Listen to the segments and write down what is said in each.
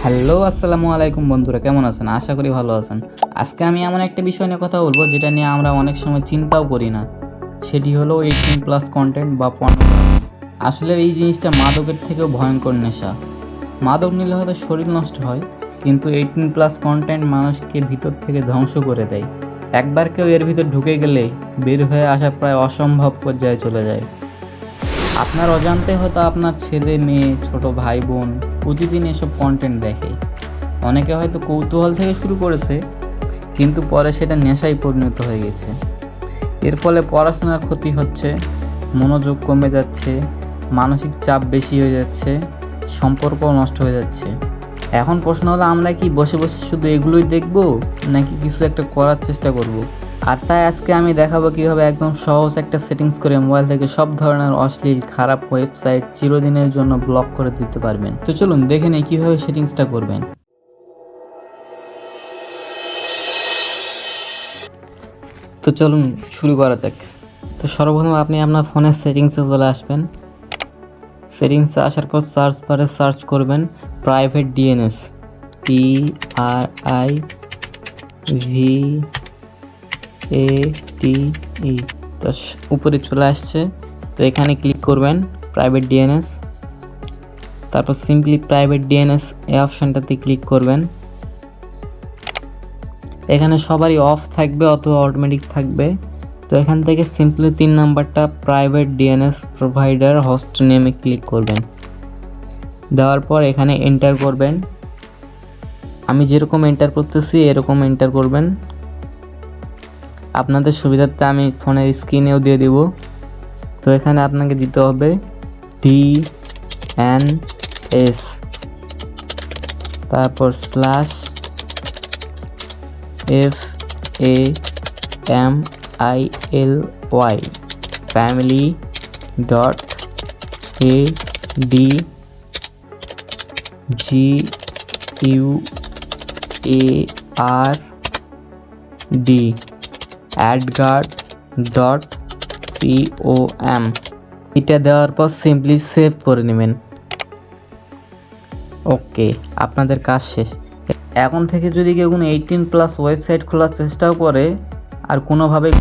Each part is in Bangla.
হ্যালো আসসালামু আলাইকুম বন্ধুরা, কেমন আছেন? আশা করি ভালো আছেন। আজকে আমি এমন একটা বিষয় নিয়ে কথা বলবো যেটা নিয়ে আমরা অনেক সময় চিন্তাও করি না। সেটি হলো 18+ কন্টেন্ট বা পর্নোগ্রাফি। আসলে এই জিনিসটা মাদকের থেকেও ভয়ঙ্কর নেশা। মাদক নিলে হয়তো শরীর নষ্ট হয়, কিন্তু 18+ কন্টেন্ট মানুষকে ভিতর থেকে ধ্বংস করে দেয়। একবার কেউ এর ভিতর ঢুকে গেলে বের হয়ে আসা প্রায় অসম্ভব পর্যায়ে চলে যায়। আপনার অজান্তে হয়তো আপনার ছেলে মেয়ে, ছোট ভাই বোন প্রতিদিন এসব কন্টেন্ট দেখে। অনেকে হয়তো কৌতূহল থেকে শুরু করেছে, কিন্তু পরে সেটা নেশায় পরিণত হয়ে গেছে। এর ফলে পড়াশোনার ক্ষতি হচ্ছে, মনোযোগ কমে যাচ্ছে, মানসিক চাপ বেশি হয়ে যাচ্ছে, সম্পর্কও নষ্ট হয়ে যাচ্ছে। এখন প্রশ্ন হলো, আমরা কি বসে বসে শুধু এগুলোই দেখব, নাকি কিছু একটা করার চেষ্টা করব? আর তাই আজকে আমি দেখাবো কীভাবে একদম সহজ একটা সেটিংস করে মোবাইল থেকে সব ধরনের অশ্লীল খারাপ ওয়েবসাইট চিরদিনের জন্য ব্লক করে দিতে পারবেন। তো চলুন দেখে নিই কীভাবে সেটিংসটা করবেন। তো চলুন শুরু করা যাক। তো সর্বপ্রথম আপনি আপনার ফোনের সেটিংসে চলে আসবেন। সেটিংসে আসার পর সার্চ বারে সার্চ করবেন প্রাইভেট ডিএনএস, PRIVATE। তো উপরে চলে আসছে, তো এখানে ক্লিক করবেন প্রাইভেট ডিএনএস। তারপর সিম্পলি প্রাইভেট ডিএনএস এই অপশানটাতে ক্লিক করবেন। এখানে সবারই অফ থাকবে অথবা অটোমেটিক থাকবে। তো এখান থেকে সিম্পলি 3 নাম্বারটা প্রাইভেট ডিএনএস প্রোভাইডার হোস্ট নেমে ক্লিক করবেন। দেওয়ার পর এখানে এন্টার করবেন। আমি যেরকম এন্টার করতেছি এরকম এন্টার করবেন। আপনাদের সুবিধার্থে আমি ফোনের স্ক্রিনেও দিয়ে দিব। তো এখানে আপনাকে দিতে হবে DNS, তারপর /FAMILY family.adgard.com। এটা দেওয়ার পর সিম্পলি সেভ করে নেবেন। ওকে, আপনাদের কাজ শেষ। এখন থেকে যদি কেউ কোনো 18+ ওয়েবসাইট খোলার চেষ্টাও করে, আর কোনোভাবেই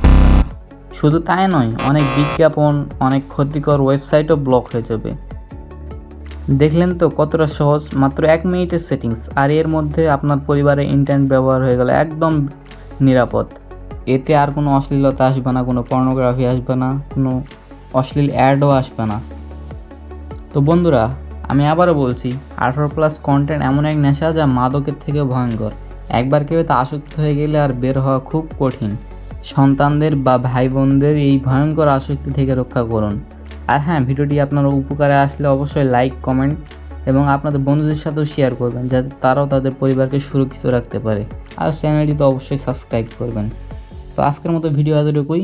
শুধু তাই নয়, অনেক বিজ্ঞাপন, অনেক ক্ষতিকর ওয়েবসাইটও ব্লক হয়ে যাবে। দেখলেন তো কতটা সহজ, মাত্র 1 মিনিটের সেটিংস, আর এর মধ্যে আপনার পরিবারের ইন্টারনেট ব্যবহার হয়ে গেল একদম নিরাপদ। এতে আর কোনো অশ্লীলতা আসবে না, কোনো পর্নোগ্রাফি আসবে না, কোনো অশ্লীল অ্যাডও আসবে না। তো বন্ধুরা, আমি আবারও বলছি, 18+ কন্টেন্ট এমন এক নেশা যা মাদকের থেকে ভয়ঙ্কর। একবার কেউ তা আসক্ত হয়ে গেলে আর বের হওয়া খুব কঠিন। সন্তানদের বা ভাই বোনদের এই ভয়ঙ্কর আসক্তি থেকে রক্ষা করুন। আর হ্যাঁ, ভিডিওটি আপনার উপকারে আসলে অবশ্যই লাইক, কমেন্ট এবং আপনাদের বন্ধুদের সাথেও শেয়ার করবেন, যাতে তারাও তাদের পরিবারকে সুরক্ষিত রাখতে পারে। আর চ্যানেলটি তো অবশ্যই সাবস্ক্রাইব করবেন। তো আজকের মতো ভিডিও এতটুকুই।